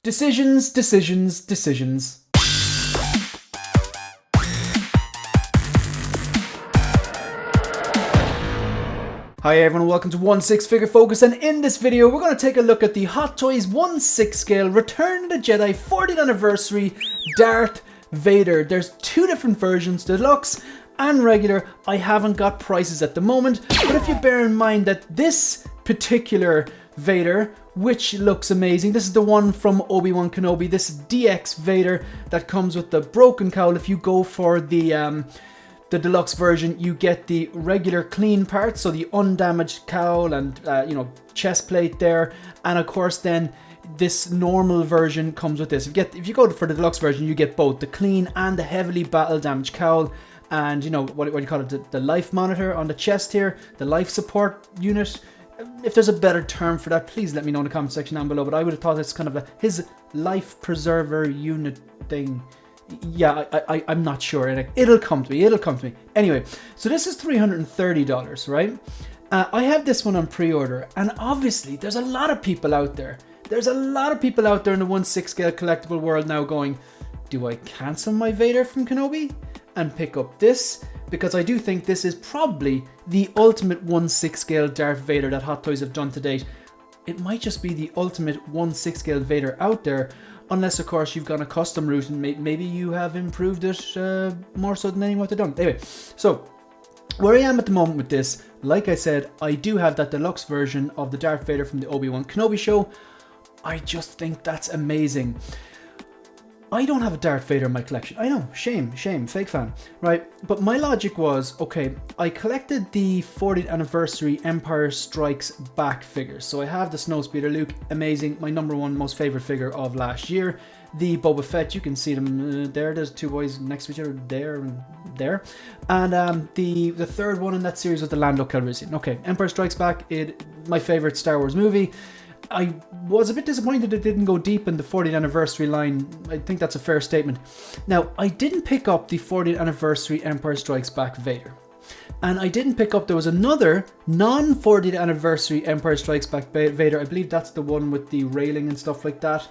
Decisions, decisions, decisions. Hi everyone, welcome to 1/6 Figure Focus, and in this video we're going to take a look at the Hot Toys 1/6 scale Return of the Jedi 40th Anniversary Darth Vader. There's two different versions, deluxe and regular. I haven't got prices at the moment, but if you bear in mind that this particular Vader, which looks amazing, this is the one from Obi-Wan Kenobi, this DX Vader that comes with the broken cowl. If you go for the deluxe version, you get the regular clean parts, so the undamaged cowl and chest plate there, and of course then this normal version comes with this. If you go for the deluxe version, you get both the clean and the heavily battle damaged cowl, and what do you call it, the life monitor on the chest here, the life support unit. If there's a better term for that, please let me know in the comment section down below, but I would have thought it's kind of his life preserver unit thing. Yeah, I'm not sure. It'll come to me. Anyway, so this is $330, right? I have this one on pre-order, and obviously there's a lot of people out there. There's a lot of people out there in the 1/6 scale collectible world now going, do I cancel my Vader from Kenobi and pick up this? Because I do think this is probably the ultimate 1/6 scale Darth Vader that Hot Toys have done to date. It might just be the ultimate 1/6 scale Vader out there, unless of course you've gone a custom route and maybe you have improved it more so than anyone they've done. Anyway, so where I am at the moment with this, like I said, I do have that deluxe version of the Darth Vader from the Obi-Wan Kenobi show. I just think that's amazing. I don't have a Darth Vader in my collection. I know, shame, fake fan, right? But my logic was, okay, I collected the 40th Anniversary Empire Strikes Back figures. So I have the Snowspeeder Luke, amazing, my number one most favorite figure of last year. The Boba Fett, you can see them there, there's two boys next to each other, there and there. And the third one in that series was the Lando Calrissian. Okay, Empire Strikes Back, my favorite Star Wars movie. I was a bit disappointed it didn't go deep in the 40th anniversary line. I think that's a fair statement. Now, I didn't pick up the 40th anniversary Empire Strikes Back Vader. And I didn't pick up, there was another non-40th anniversary Empire Strikes Back Vader. I believe that's the one with the railing and stuff like that.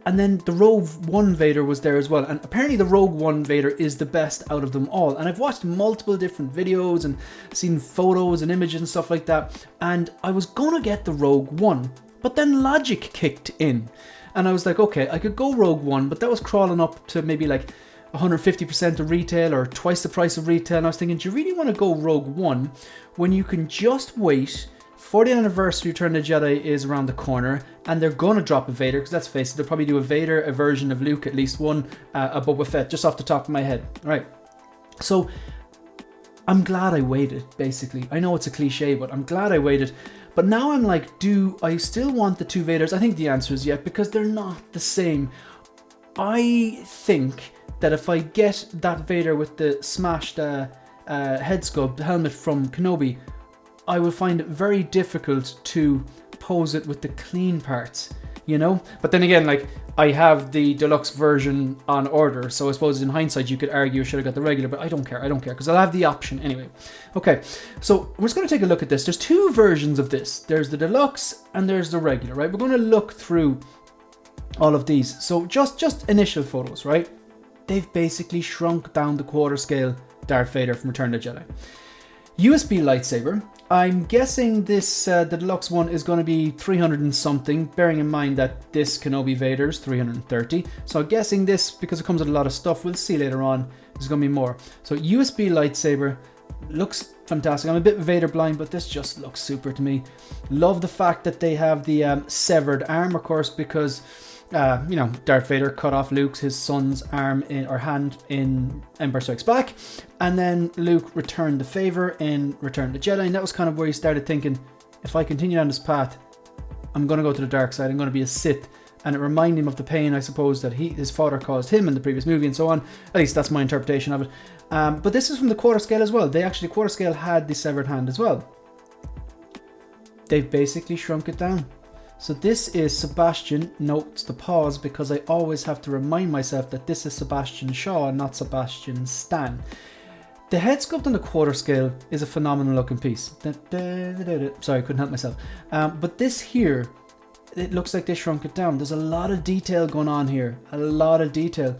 And then the Rogue One Vader was there as well. And apparently the Rogue One Vader is the best out of them all. And I've watched multiple different videos and seen photos and images and stuff like that. And I was gonna get the Rogue One, but then logic kicked in. And I was like, okay, I could go Rogue One, but that was crawling up to maybe like 150% of retail or twice the price of retail. And I was thinking, do you really want to go Rogue One when you can just wait? 40th anniversary Return of the Jedi is around the corner, and they're gonna drop a Vader, because let's face it, they'll probably do a Vader, a version of Luke, at least one, a Boba Fett, just off the top of my head. Right. So I'm glad I waited, basically. I know it's a cliche, but I'm glad I waited. But now I'm like, do I still want the two Vaders? I think the answer is yes, because they're not the same. I think that if I get that Vader with the smashed head sculpt, the helmet from Kenobi, I will find it very difficult to pose it with the clean parts, you know? But then again, like, I have the deluxe version on order, so I suppose in hindsight you could argue I should have got the regular, but I don't care, because I'll have the option anyway. Okay, so we're just going to take a look at this. There's two versions of this. There's the deluxe and there's the regular, right? We're going to look through all of these. So just initial photos, right? They've basically shrunk down the quarter scale Darth Vader from Return of the Jedi. USB lightsaber. I'm guessing this, the deluxe one is going to be 300 and something, bearing in mind that this Kenobi Vader is 330. So I'm guessing this, because it comes with a lot of stuff, we'll see later on, is going to be more. So USB lightsaber looks fantastic. I'm a bit Vader blind, but this just looks super to me. Love the fact that they have the severed arm, of course, because Darth Vader cut off his son's arm or hand in Empire Strikes Back, and then Luke returned the favor in Return of the Jedi, and that was kind of where he started thinking, if I continue on this path, I'm going to go to the dark side, I'm going to be a Sith. And it reminded him of the pain, I suppose, that his father caused him in the previous movie and so on. At least that's my interpretation of it. But this is from the quarter scale as well. The quarter scale had the severed hand as well. They've basically shrunk it down. So this is Sebastian. Note the pause, because I always have to remind myself that this is Sebastian Shaw and not Sebastian Stan. The head sculpt on the quarter scale is a phenomenal looking piece. Sorry, I couldn't help myself. But this here it looks like they shrunk it down. There's a lot of detail going on here, a lot of detail.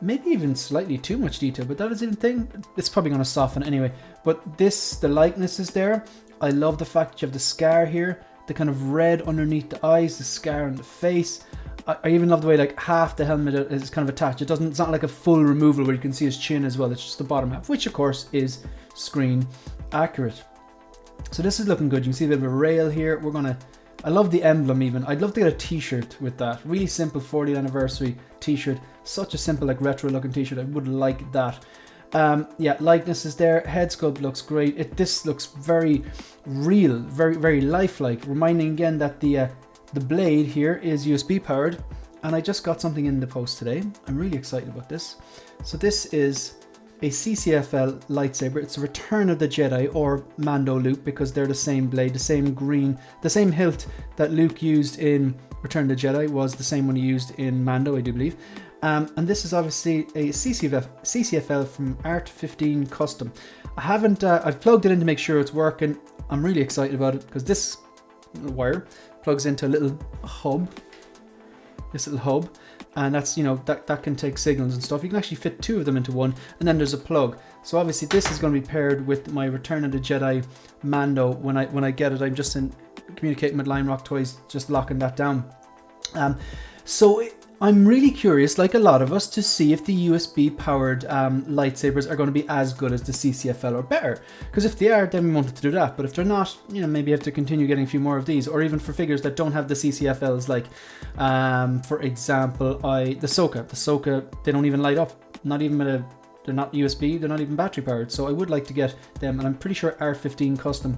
Maybe even slightly too much detail, but that is even thing. It's probably going to soften anyway. But the likeness is there. I love the fact that you have the scar here, the kind of red underneath the eyes, the scar on the face. I even love the way like half the helmet is kind of attached. It's not like a full removal where you can see his chin as well. It's just the bottom half, which of course is screen accurate. So this is looking good. You can see a bit of a rail here. I love the emblem even. I'd love to get a t-shirt with that. Really simple 40th anniversary t-shirt. Such a simple like retro looking t-shirt. I would like that. Yeah, likeness is there. Head sculpt looks great. This looks very real, very, very lifelike. Reminding again that the blade here is USB powered. And I just got something in the post today. I'm really excited about this. So this is a CCFL lightsaber. It's a Return of the Jedi or Mando Luke, because they're the same blade, the same green, the same hilt that Luke used in Return of the Jedi was the same one he used in Mando, I do believe. And this is obviously a CCFL from Art 15 Custom. I've plugged it in to make sure it's working. I'm really excited about it because this wire plugs into a little hub. This little hub. And that's, you know, that can take signals and stuff. You can actually fit two of them into one, and then there's a plug. So obviously this is going to be paired with my Return of the Jedi Mando. When I get it, I'm just communicating with Lime Rock Toys, just locking that down. So I'm really curious, like a lot of us, to see if the USB powered lightsabers are going to be as good as the CCFL or better. Because if they are, then we wanted to do that. But if they're not, you know, maybe you have to continue getting a few more of these, or even for figures that don't have the CCFLs, like for example, the Ahsoka, they don't even light up. Not even they're not USB, they're not even battery powered. So I would like to get them, and I'm pretty sure R15 Custom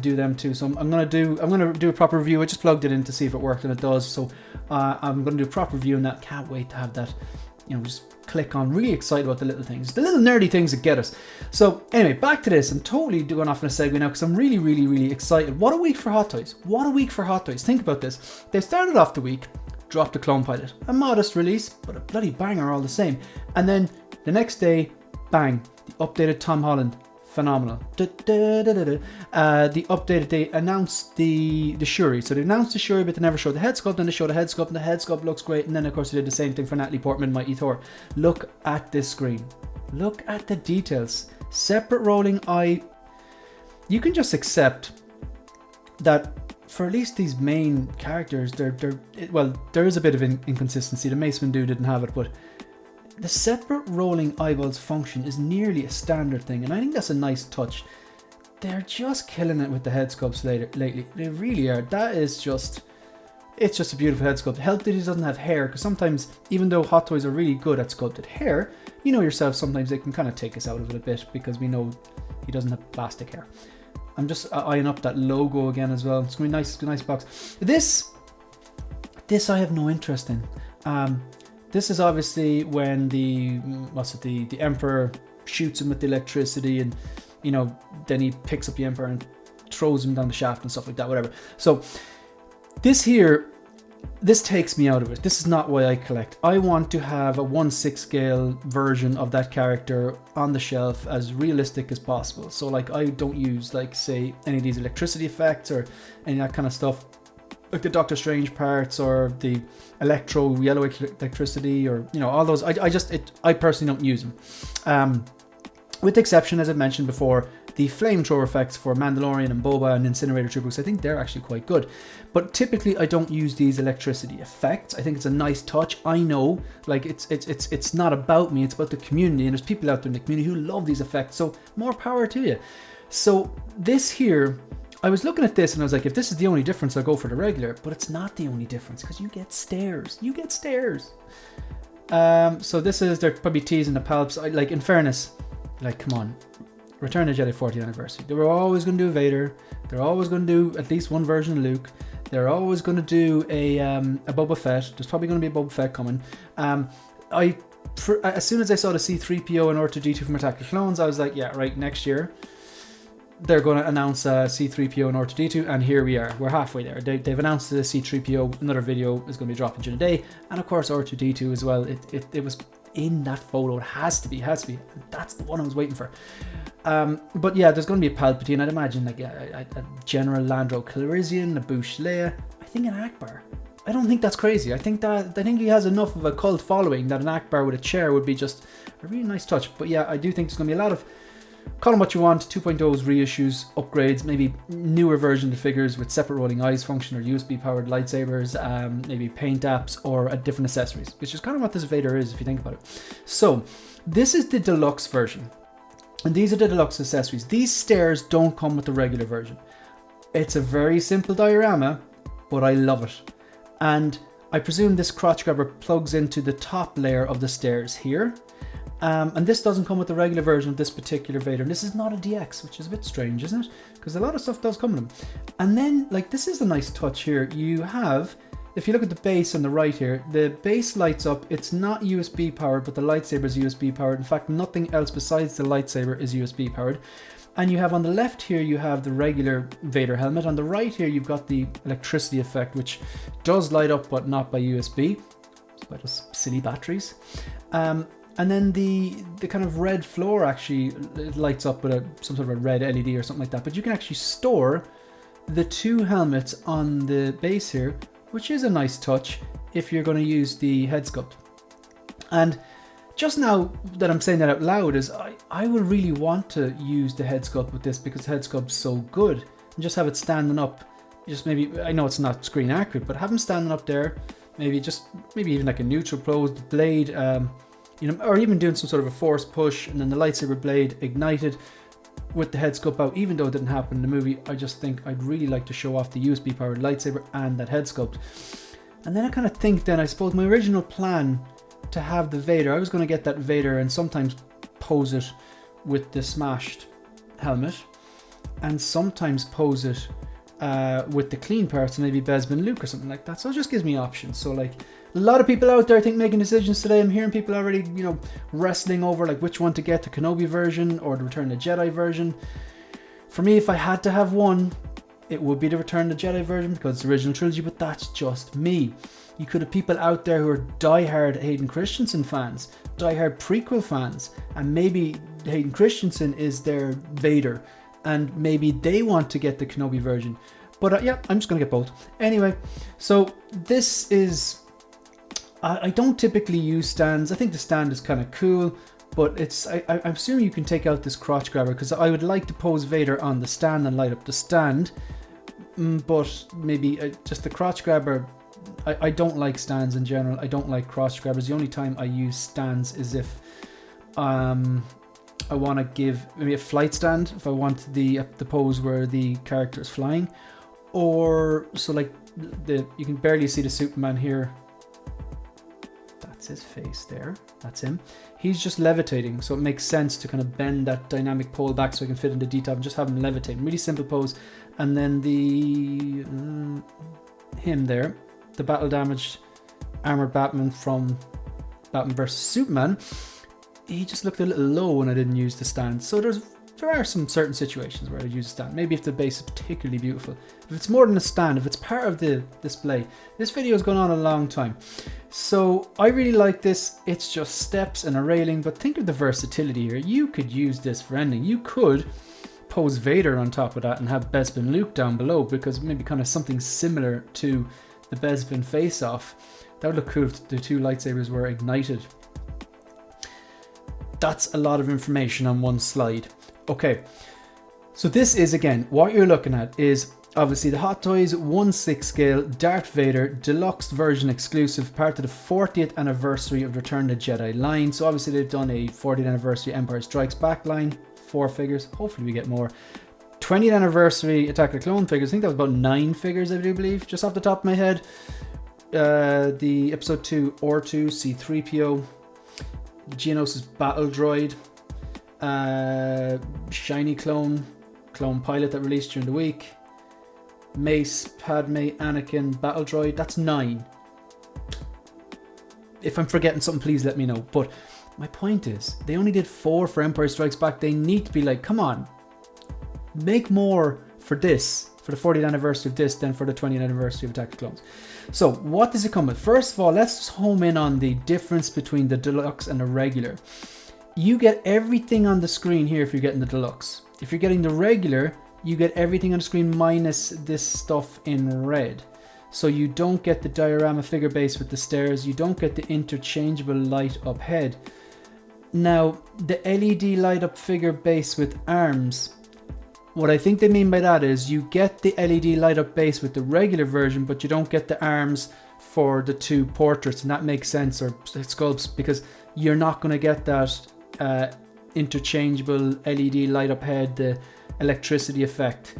do them too. So I'm gonna do a proper review. I just plugged it in to see if it worked, and it does. So I'm gonna do a proper review on that. Can't wait to have that, you know, just click on. Really excited about the little things, the little nerdy things that get us. So anyway, back to this. I'm totally going off in a segue now because I'm really, really, really excited. What a week for Hot Toys. What a week for Hot Toys. Think about this. They started off the week, dropped the Clone Pilot, a modest release, but a bloody banger all the same. And then the next day, bang, the updated Tom Holland. Phenomenal. The updated, they announced the Shuri. So they announced the Shuri, but they never showed the head sculpt, and they showed the head sculpt, and the head sculpt looks great. And then of course they did the same thing for Natalie Portman, Mighty Thor. Look at this screen. Look at the details. Separate rolling eye. You can just accept that for at least these main characters, there is a bit of inconsistency. The Mace Windu didn't have it, but the separate rolling eyeballs function is nearly a standard thing, and I think that's a nice touch. They're just killing it with the head sculpts lately. They really are. It's just a beautiful head sculpt. Help that he doesn't have hair, because sometimes, even though Hot Toys are really good at sculpted hair, you know yourself, sometimes they can kind of take us out of it a bit, because we know he doesn't have plastic hair. I'm just eyeing up that logo again as well. It's going to be nice box. This I have no interest in. This is obviously when the Emperor shoots him with the electricity, and you know, then he picks up the Emperor and throws him down the shaft and stuff like that, whatever. So this takes me out of it. This is not why I collect. I want to have a 1/6 scale version of that character on the shelf, as realistic as possible. So like, I don't use, like, say, any of these electricity effects or any of that kind of stuff, like the Doctor Strange parts or the electro yellow electricity, or, you know, all those. I personally don't use them. With the exception, as I mentioned before, the flamethrower effects for Mandalorian and Boba and Incinerator Troopers. I think they're actually quite good. But typically I don't use these electricity effects. I think it's a nice touch. I know, like, it's not about me, it's about the community, and there's people out there in the community who love these effects. So more power to you. So this here, I was looking at this and I was like, if this is the only difference, I'll go for the regular. But it's not the only difference, because you get stairs. So this is, they're probably teasing the palps. Like, in fairness, like, come on. Return of the Jedi 40th anniversary. They were always going to do Vader. They're always going to do at least one version of Luke. They're always going to do a Boba Fett. There's probably going to be a Boba Fett coming. As soon as I saw the C-3PO and R2-D2 from Attack of the Clones, I was like, yeah, right, next year they're going to announce C-3PO and R2-D2, and here we are. We're halfway there. They've announced the C-3PO. Another video is going to be dropping during the day, and of course R2-D2 as well. in that photo. It has to be. That's the one I was waiting for. But yeah, there's going to be a Palpatine. I'd imagine like a General Lando Calrissian, a Boushh Leia. I think an Akbar. I don't think that's crazy. I think he has enough of a cult following that an Akbar with a chair would be just a really nice touch. But yeah, I do think there's going to be a lot of, call them what you want, 2.0's reissues, upgrades, maybe newer version of figures with separate rolling eyes function or USB powered lightsabers, maybe paint apps or different accessories, which is kind of what this Vader is if you think about it. So this is the deluxe version. And these are the deluxe accessories. These stairs don't come with the regular version. It's a very simple diorama, but I love it. And I presume this crotch grabber plugs into the top layer of the stairs here. And this doesn't come with the regular version of this particular Vader. And this is not a DX, which is a bit strange, isn't it? Because a lot of stuff does come with them. And then, like, this is a nice touch here. You have, if you look at the base on the right here, the base lights up. It's not USB powered, but the lightsaber is USB powered. In fact, nothing else besides the lightsaber is USB powered. And you have on the left here, you have the regular Vader helmet. On the right here, you've got the electricity effect, which does light up, but not by USB. It's by those silly batteries. And then the kind of red floor actually lights up with some sort of a red LED or something like that. But you can actually store the two helmets on the base here, which is a nice touch if you're going to use the head sculpt. And just now that I'm saying that out loud is I would really want to use the head sculpt with this because the head sculpt's so good. And just have it standing up. Just maybe, I know it's not screen accurate, but have them standing up there. Maybe even like a neutral pose, the blade, or even doing some sort of a force push and then the lightsaber blade ignited with the head sculpt out. Even though it didn't happen in the movie, I just think I'd really like to show off the USB powered lightsaber and that head sculpt. And then I kind of think then, I suppose my original plan to have the Vader, I was going to get that Vader and sometimes pose it with the smashed helmet and sometimes pose it with the clean parts, maybe Bespin Luke or something like that. So it just gives me options. So like a lot of people out there, I think, making decisions today. I'm hearing people already, wrestling over like which one to get, the Kenobi version or the Return of the Jedi version. For me, if I had to have one, it would be the Return of the Jedi version because it's the original trilogy, but that's just me. You could have people out there who are diehard Hayden Christensen fans, diehard prequel fans, and maybe Hayden Christensen is their Vader, and maybe they want to get the Kenobi version. But yeah, I'm just going to get both. Anyway, so this is... I don't typically use stands. I think the stand is kind of cool, but I'm assuming you can take out this crotch grabber because I would like to pose Vader on the stand and light up the stand. But maybe just the crotch grabber... I don't like stands in general. I don't like crotch grabbers. The only time I use stands is if I want to give maybe a flight stand, if I want the pose where the character is flying, or so like you can barely see the Superman here. That's his face there. That's him. He's just levitating, so it makes sense to kind of bend that dynamic pole back so I can fit into detail and just have him levitating. Really simple pose. And then the him there, the battle damaged armored Batman from Batman vs Superman, he just looked a little low when I didn't use the stand. So there are some certain situations where I'd use a stand. Maybe if the base is particularly beautiful. If it's more than a stand, if it's part of the display. This video has gone on a long time. So I really like this. It's just steps and a railing, but think of the versatility here. You could use this for anything. You could pose Vader on top of that and have Bespin Luke down below, because maybe kind of something similar to the Bespin face-off. That would look cool if the two lightsabers were ignited. That's a lot of information on one slide. Okay, so this is, again, what you're looking at is obviously the Hot Toys 1/6 scale Darth Vader deluxe version exclusive, part of the 40th anniversary of Return of the Jedi line. So obviously they've done a 40th anniversary Empire Strikes Back line, 4 figures, hopefully we get more. 20th anniversary Attack of the Clone figures, I think that was about 9 figures, I do believe, just off the top of my head. The Episode 2 R2 C3PO, Geonosis Battle Droid, Shiny Clone Pilot that released during the week, Mace, Padme, Anakin, Battle Droid. That's 9. If I'm forgetting something, please let me know. But my point is, they only did 4 for Empire Strikes Back. They need to be like, come on, make more for this. for the 40th anniversary of this than for the 20th anniversary of Attack of the Clones. So what does it come with? First of all, let's just home in on the difference between the deluxe and the regular. You get everything on the screen here if you're getting the deluxe. If you're getting the regular, you get everything on the screen minus this stuff in red. So you don't get the diorama figure base with the stairs, you don't get the interchangeable light up head. Now, the LED light up figure base with arms, what I think they mean by that is you get the LED light up base with the regular version, but you don't get the arms for the two portraits, and that makes sense, or sculpts, because you're not going to get that interchangeable LED light up head, the electricity effect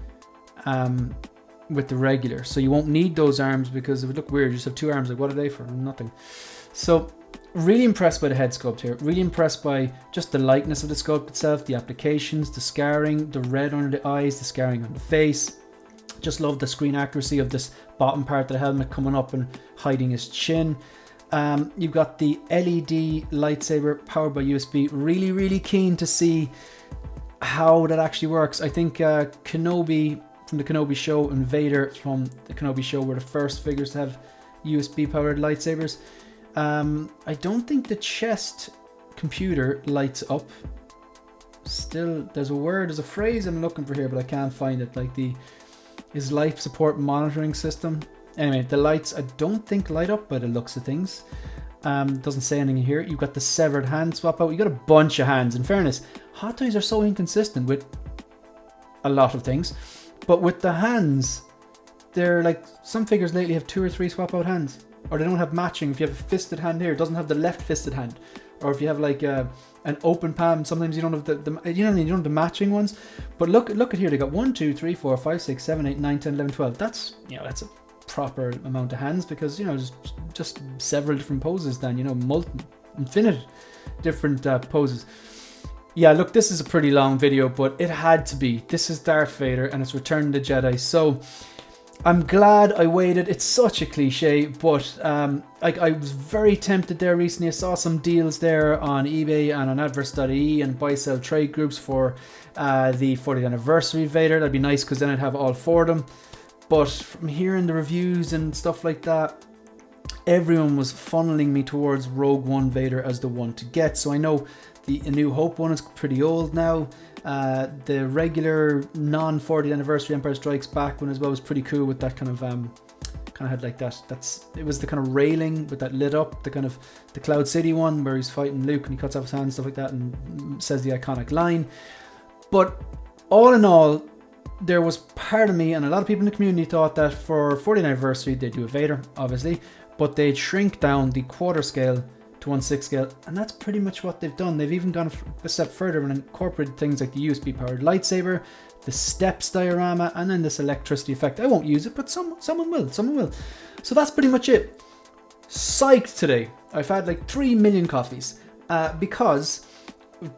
with the regular. So you won't need those arms because it would look weird. You just have two arms. Like, what are they for? Nothing. So really impressed by the head sculpt here. Really impressed by just the lightness of the sculpt itself, the applications, the scarring, the red under the eyes, the scarring on the face. Just love the screen accuracy of this bottom part of the helmet coming up and hiding his chin. You've got the LED lightsaber powered by USB. Really, really keen to see how that actually works. I think Kenobi from the Kenobi show and Vader from the Kenobi show were the first figures to have USB powered lightsabers. I don't think the chest computer lights up. Still, there's a phrase I'm looking for here, but I can't find it. Like his life support monitoring system. Anyway, the lights I don't think light up by the looks of things. Doesn't say anything here. You've got the severed hand swap out. You got a bunch of hands. In fairness, Hot Toys are so inconsistent with a lot of things, but with the hands, they're like, some figures lately have 2 or 3 swap out hands, or they don't have matching. If you have a fisted hand here, it doesn't have the left fisted hand, or if you have like an open palm, sometimes you don't have you don't have the matching ones. But look at here. They got 1, 2, 3, 4, 5, 6, 7, 8, 9, 10, 11, 12. That's a proper amount of hands, because just several different poses. Then infinite different poses. Yeah, look, this is a pretty long video, but it had to be. This is Darth Vader and it's Return of the Jedi. So I'm glad I waited. It's such a cliche, but I was very tempted there recently. I saw some deals there on eBay and on adverts.ie and buy sell trade groups for the 40th anniversary Vader. That'd be nice, because then I'd have all 4 of them. But from hearing the reviews and stuff like that, everyone was funneling me towards Rogue One Vader as the one to get. So I know the A New Hope one is pretty old now. The regular non-40th anniversary Empire Strikes Back one as well was pretty cool, with that kind of had like that. It was the kind of railing with that lit up, the Cloud City one where he's fighting Luke and he cuts off his hand, stuff like that, and says the iconic line. But all in all, there was part of me, and a lot of people in the community thought that for 40th anniversary they'd do a Vader, obviously, but they'd shrink down the quarter scale to 1/6 scale, and that's pretty much what they've done. They've even gone a step further and incorporated things like the USB powered lightsaber, the steps diorama, and then this electricity effect. I won't use it, but someone will. So that's pretty much it. Psyched today. I've had like 3 million coffees because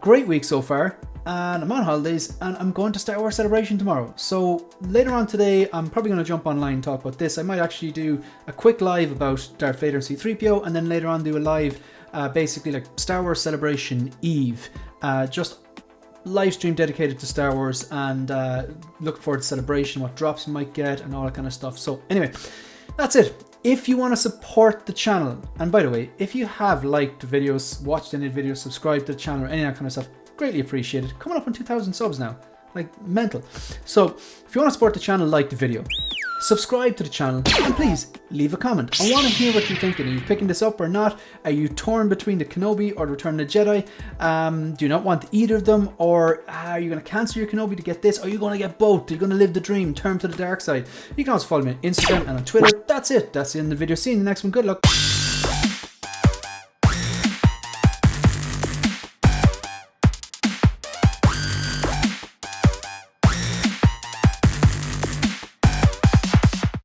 great week so far, and I'm on holidays, and I'm going to Star Wars Celebration tomorrow. So later on today, I'm probably going to jump online and talk about this. I might actually do a quick live about Darth Vader and C-3PO, and then later on do a live, basically like Star Wars Celebration Eve, just live stream dedicated to Star Wars, and look forward to Celebration, what drops you might get, and all that kind of stuff. So anyway, that's it. If you want to support the channel, and by the way, if you have liked videos, watched any videos, subscribed to the channel, or any of that kind of stuff, greatly appreciated. Coming up on 2,000 subs now, like mental. So if you want to support the channel, like the video, subscribe to the channel, and please leave a comment. I want to hear what you're thinking. Are you picking this up or not? Are you torn between the Kenobi or the Return of the Jedi? Do you not want either of them? Or are you going to cancel your Kenobi to get this? Or are you going to get both? Are you going to live the dream, turn to the dark side? You can also follow me on Instagram and on Twitter. That's it. That's the end of the video. See you in the next one. Good luck.